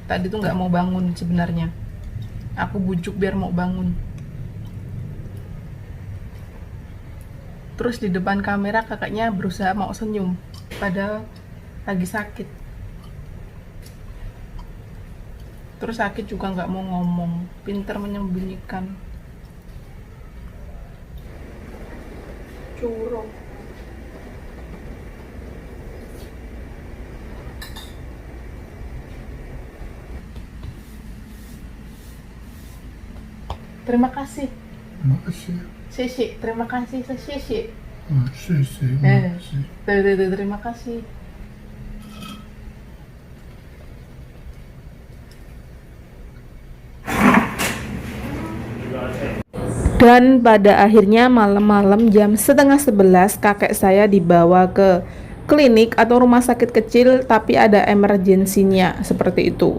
Tadi tuh nggak mau bangun sebenarnya. Aku bujuk biar mau bangun. Terus di depan kamera kakaknya berusaha mau senyum, padahal lagi sakit. Terus sakit juga nggak mau ngomong, pinter menyembunyikan. Curang. Terima kasih. Makasih. Sisi, terima kasih sisi. Makasih. Eh, Makasih. terima kasih. Dan pada akhirnya malam-malam jam setengah 11 kakek saya dibawa ke klinik atau rumah sakit kecil, tapi ada emergensinya seperti itu.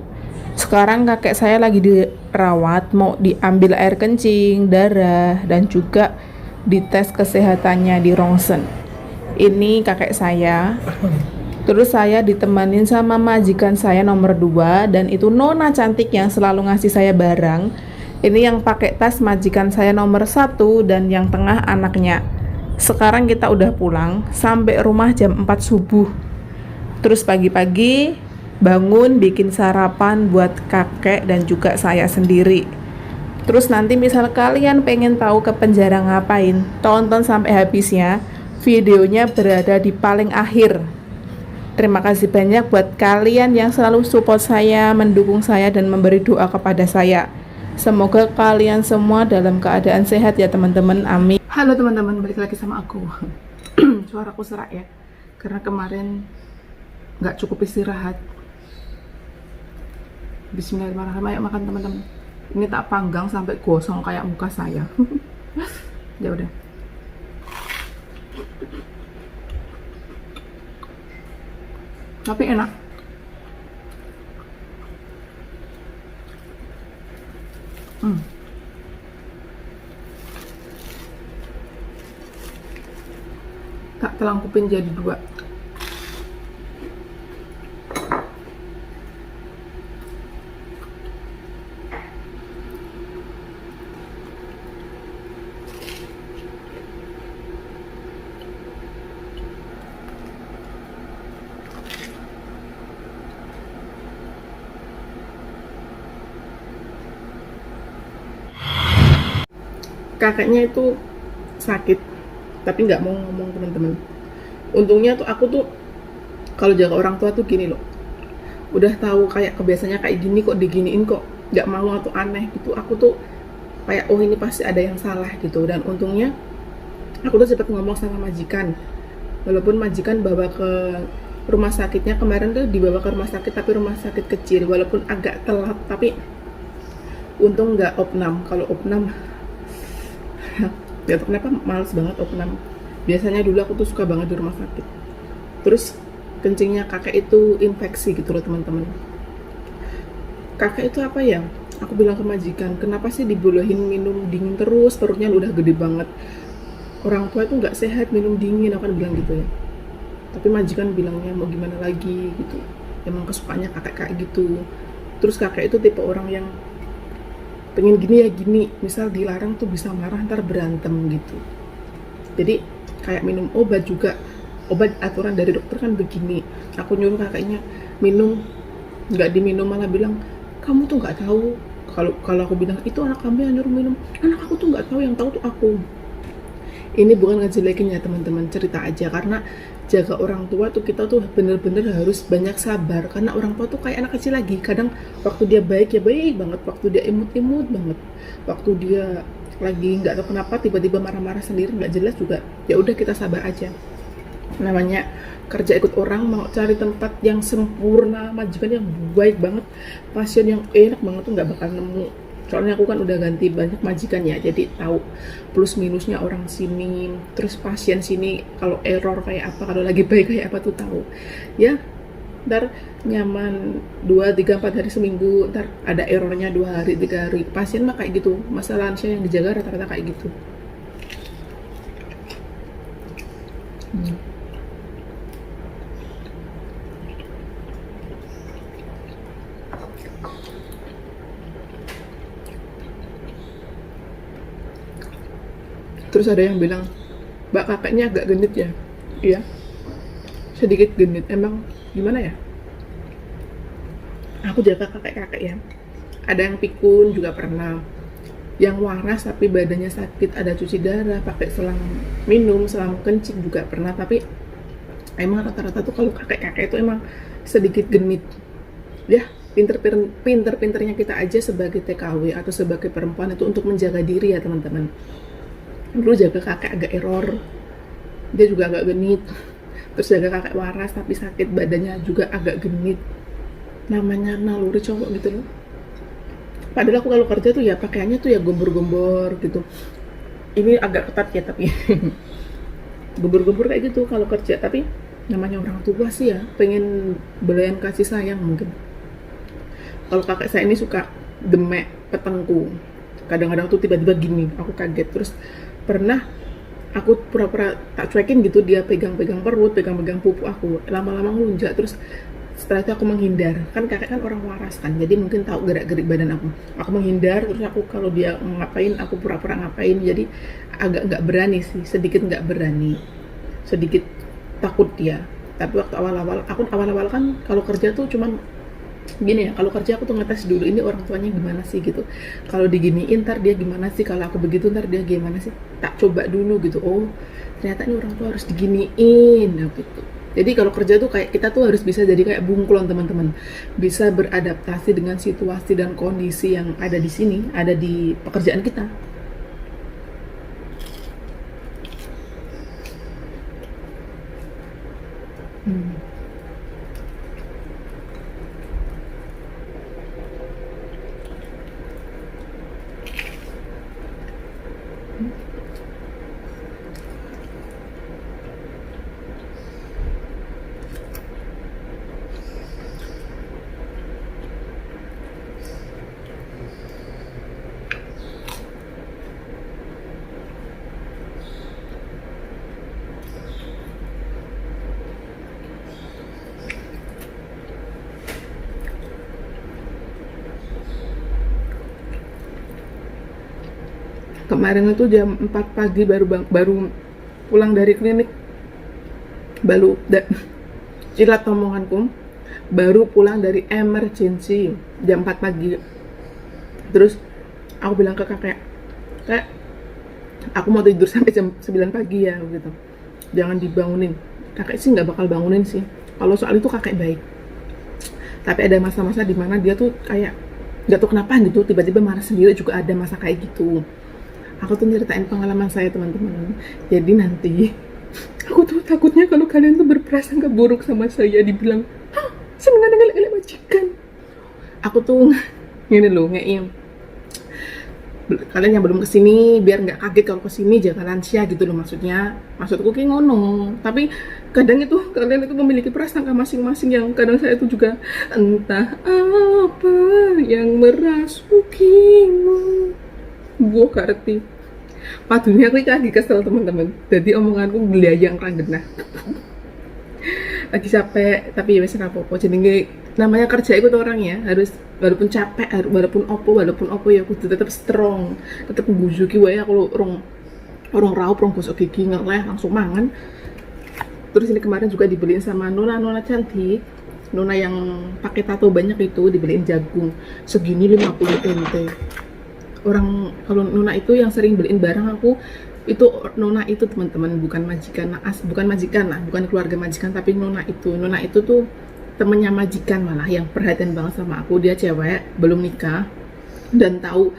Sekarang kakek saya lagi dirawat, mau diambil air kencing, darah, dan juga dites kesehatannya di ronsen. Ini kakek saya. Terus saya ditemanin sama majikan saya nomor 2, dan itu nona cantik yang selalu ngasih saya barang. Ini yang pakai tas majikan saya nomor 1 dan yang tengah anaknya. Sekarang kita udah pulang, sampai rumah jam 4 subuh. Terus pagi-pagi bangun bikin sarapan buat kakek dan juga saya sendiri. Terus nanti misal kalian pengen tahu ke penjara ngapain, tonton sampai habisnya. Videonya berada di paling akhir. Terima kasih banyak buat kalian yang selalu support saya, mendukung saya, dan memberi doa kepada saya. Semoga kalian semua dalam keadaan sehat ya teman-teman, amin. Halo teman-teman, balik lagi sama aku. Suaraku serak ya, karena kemarin nggak cukup istirahat. Bismillahirrahmanirrahim, ayo makan teman-teman. Ini tak panggang sampai gosong kayak muka saya. Ya udah. Tapi enak. Tak telangkupin jadi 2. Kakaknya itu sakit, tapi nggak mau ngomong teman-teman. Untungnya tuh aku tuh kalau jaga orang tua tuh gini loh, udah tahu kayak kebiasaannya kayak gini kok diginiin kok nggak mau atau aneh gitu, aku tuh kayak oh ini pasti ada yang salah gitu. Dan untungnya aku tuh sempat ngomong sama majikan, walaupun majikan bawa ke rumah sakitnya kemarin tuh, dibawa ke rumah sakit tapi rumah sakit kecil, walaupun agak telat tapi untung nggak opnam. Kalau opnam gak tau kenapa males banget opnam. Biasanya dulu aku tuh suka banget di rumah sakit. Terus kencingnya kakek itu infeksi gitu loh teman-teman. Kakek itu apa ya, aku bilang ke majikan, kenapa sih dibolehin minum dingin terus, perutnya udah gede banget. Orang tua itu nggak sehat minum dingin, aku kan bilang gitu ya. Tapi majikan bilangnya mau gimana lagi gitu, emang kesukaannya kakek kayak gitu. Terus kakek itu tipe orang yang pengen gini ya gini, misal dilarang tuh bisa marah, ntar berantem gitu. Jadi kayak minum obat juga, obat aturan dari dokter kan begini, aku nyuruh kakaknya minum, nggak diminum, malah bilang kamu tuh nggak tahu. Kalau aku bilang itu anak kamu yang nyuruh minum, anak aku tuh nggak tahu, yang tahu tuh aku. Ini bukan ngejelekin ya teman-teman, cerita aja. Karena jaga orang tua tuh kita tuh bener-bener harus banyak sabar, karena orang tua tuh kayak anak kecil lagi. Kadang waktu dia baik ya baik banget, waktu dia imut-imut banget, waktu dia lagi nggak tahu kenapa tiba-tiba marah-marah sendiri nggak jelas juga. Ya udah kita sabar aja, namanya kerja ikut orang. Mau cari tempat yang sempurna, majikan yang baik banget, pasien yang enak banget tuh nggak bakal nemu. Soalnya aku kan udah ganti banyak majikan ya, jadi tahu plus minusnya orang sini. Terus pasien sini kalau error kayak apa, kalau lagi baik kayak apa tuh tahu ya. Ntar nyaman 2, 3, 4 hari seminggu, ntar ada errornya 2 hari, 3 hari. Pasien mah kayak gitu, masalah lansia yang dijaga rata-rata kayak gitu. Terus ada yang bilang, mbak kakeknya agak genit ya. Iya, sedikit genit. Emang gimana ya, aku jaga kakek-kakek ya, ada yang pikun juga pernah, yang waras tapi badannya sakit, ada cuci darah, pakai selang minum, selang kencing juga pernah. Tapi emang rata-rata tuh kalau kakek-kakek itu emang sedikit genit ya. Pinter-pinternya kita aja sebagai TKW atau sebagai perempuan itu untuk menjaga diri ya teman-teman. Dulu jaga kakek agak error, dia juga agak genit. Terus jaga kakek waras tapi sakit, badannya juga agak genit. Namanya naluri cowok gitu loh. Padahal aku kalau kerja tuh ya pakaiannya tuh ya gombor-gombor gitu. Ini agak ketat ya tapi gombor-gombor kayak gitu kalau kerja. Tapi namanya orang tua sih ya, pengen belayan kasih sayang mungkin. Kalau kakek saya ini suka demek, petengku. Kadang-kadang tuh tiba-tiba gini, aku kaget. Terus pernah aku pura-pura tak cuekin gitu, dia pegang-pegang perut, pegang-pegang pupu aku, lama-lama ngelunjak. Terus setelah itu aku menghindar, kan kakek kan orang waras kan, jadi mungkin tahu gerak-gerik badan aku menghindar. Terus aku kalau dia ngapain, aku pura-pura ngapain, jadi agak nggak berani sih, sedikit nggak berani, sedikit takut dia. Tapi waktu awal-awal kan kalau kerja tuh cuman gini ya, kalau kerja aku tuh ngetes dulu ini orang tuanya gimana sih gitu. Kalau diginiin ntar dia gimana sih, kalau aku begitu ntar dia gimana sih, tak coba dulu gitu. Oh ternyata ini orang tua harus diginiin gitu. Jadi kalau kerja tuh kayak kita tuh harus bisa jadi kayak bunglon teman-teman, bisa beradaptasi dengan situasi dan kondisi yang ada di sini, ada di pekerjaan kita. Kemarin itu jam 4 pagi baru pulang dari klinik, cilat omonganku, baru pulang dari emergency jam 4 pagi. Terus aku bilang ke kakek, kak aku mau tidur sampai jam 9 pagi ya gitu, jangan dibangunin. Kakek sih nggak bakal bangunin sih, kalau soal itu kakek baik. Tapi ada masa-masa dimana dia tuh kayak nggak tahu kenapa gitu, tiba-tiba marah sendiri, juga ada masa kayak gitu. Aku tuh nyeritain pengalaman saya teman-teman. Jadi nanti aku tuh takutnya kalau kalian tuh berprasangka buruk sama saya, dibilang, hah, seneng ngelek-ngelek majikan. Aku tuh gini loh, ngeim. Kalian yang belum kesini biar nggak kaget kalau kesini, jangan lansia gitu loh maksudnya. Maksudku kayak ngono. Tapi kadang itu kalian itu memiliki prasangka masing-masing yang kadang saya itu juga entah apa yang merasukimu. Gue ngerti. Padunya aku lagi kesel teman-teman. Jadi omonganku gelayang rangenah. Lagi capek, tapi ya wis ora apa-apa. Jenenge namanya kerja itu orang ya, harus walaupun capek, walaupun opo ya kudu tetap strong. Tetap ngujuki wae aku orang raup, orang gosok gigi ngeleh langsung mangan. Terus ini kemarin juga dibeliin sama Nona cantik. Nona yang pakai tato banyak itu dibeliin jagung segini 50 NT. Orang kalau Nona itu yang sering beliin barang aku itu, Nona itu teman-teman bukan majikan lah, bukan keluarga majikan, tapi Nona itu tuh temennya majikan, malah yang perhatian banget sama aku. Dia cewek, belum nikah, dan tahu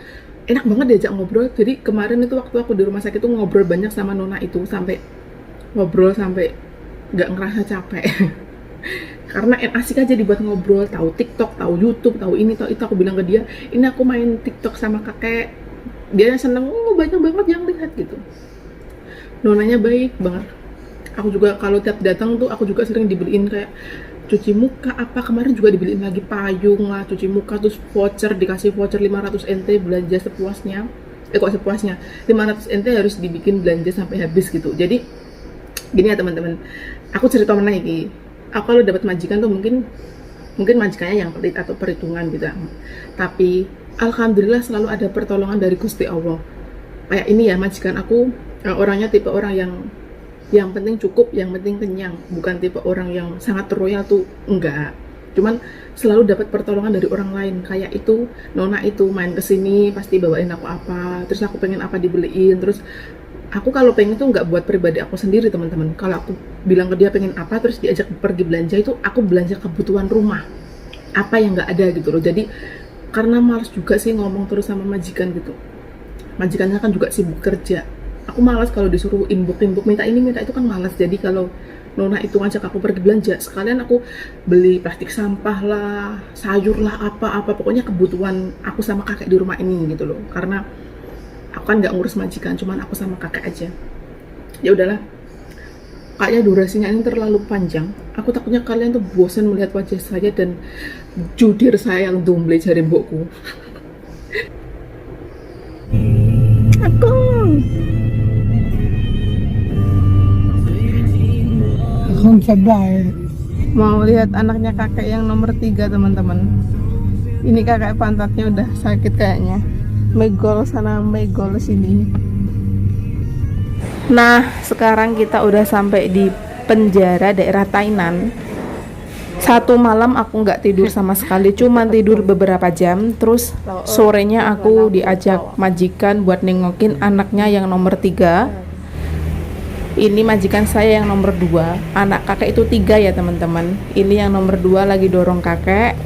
enak banget diajak ngobrol. Jadi kemarin itu waktu aku di rumah sakit tuh ngobrol banyak sama Nona itu, sampai ngobrol sampai nggak ngerasa capek. Karena asik aja dibuat ngobrol, tahu TikTok, tahu YouTube, tahu ini, tahu itu. Aku bilang ke dia, ini aku main TikTok sama kakek. Dia seneng, oh banyak banget yang lihat gitu. Nonanya baik banget. Aku juga kalau tiap datang tuh aku juga sering dibeliin kayak cuci muka apa. Kemarin juga dibeliin lagi payung lah, cuci muka, terus voucher, dikasih voucher 500 NT belanja sepuasnya. Kok sepuasnya, 500 NT harus dibikin belanja sampai habis gitu. Jadi gini ya teman-teman, aku cerita mana ini. Aku kalau dapat majikan tuh mungkin majikannya yang pelit atau perhitungan gitu. Tapi alhamdulillah selalu ada pertolongan dari Gusti Allah. Kayak ini ya, majikan aku Orangnya tipe orang yang penting cukup, yang penting kenyang, bukan tipe orang yang sangat royal tuh, enggak. Cuman selalu dapat pertolongan dari orang lain. Kayak itu nona itu main kesini pasti bawain aku apa, terus aku pengen apa dibeliin. Terus aku kalau pengen tuh nggak buat pribadi aku sendiri teman-teman. Kalau aku bilang ke dia pengen apa terus diajak pergi belanja, itu aku belanja kebutuhan rumah, apa yang nggak ada gitu loh. Jadi karena malas juga sih ngomong terus sama majikan gitu, majikannya kan juga sibuk kerja. Aku malas kalau disuruh inbox minta ini minta itu, kan malas. Jadi kalau nona itu ngajak aku pergi belanja, sekalian aku beli plastik sampah lah, sayur lah, apa pokoknya kebutuhan aku sama kakek di rumah ini gitu loh. Karena aku kan nggak ngurus majikan, cuman aku sama kakek aja. Ya udahlah, kayaknya durasinya ini terlalu panjang. Aku takutnya kalian tuh bosan melihat wajah saya dan judir saya yang dumble jari mbokku. Aku Không sadar. mau lihat anaknya kakek yang nomor 3 teman-teman. Ini kakek pantatnya udah sakit kayaknya, megol sana megol sini. Nah sekarang kita udah sampai di penjara daerah Tainan. Satu malam aku nggak tidur sama sekali, cuma tidur beberapa jam. Terus sorenya aku diajak majikan buat nengokin anaknya yang nomor 3. Ini majikan saya yang nomor 2. Anak kakek itu 3 ya teman-teman. Ini yang nomor 2 lagi dorong kakek.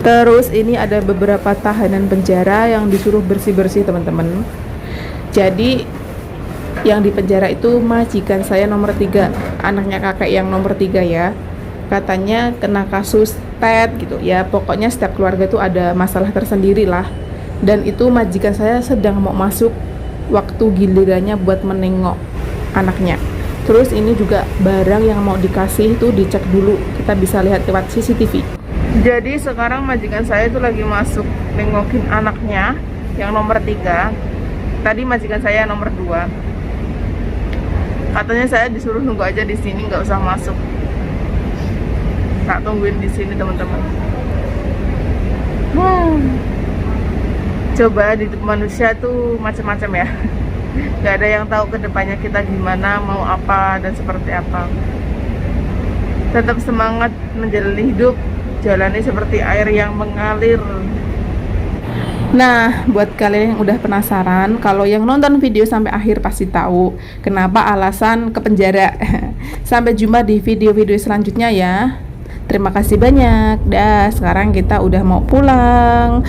Terus ini ada beberapa tahanan penjara yang disuruh bersih-bersih teman-teman. Jadi yang di penjara itu majikan saya nomor 3, anaknya kakek yang nomor 3 ya. Katanya kena kasus TET gitu ya. Pokoknya setiap keluarga itu ada masalah tersendiri lah. Dan itu majikan saya sedang mau masuk waktu gilirannya buat menengok anaknya. Terus ini juga barang yang mau dikasih itu dicek dulu, kita bisa lihat lewat CCTV. Jadi sekarang majikan saya itu lagi masuk nengokin anaknya yang nomor 3. Tadi majikan saya nomor 2. Katanya saya disuruh nunggu aja di sini, nggak usah masuk. Tak tungguin di sini teman-teman. Coba di manusia tuh macam-macam ya. Gak ada yang tahu kedepannya kita gimana, mau apa dan seperti apa. Tetap semangat menjalani hidup, jalani seperti air yang mengalir. Nah, buat kalian yang udah penasaran, kalau yang nonton video sampai akhir pasti tahu kenapa alasan ke penjara. Sampai jumpa di video-video selanjutnya ya. Terima kasih banyak. Dah, sekarang kita udah mau pulang.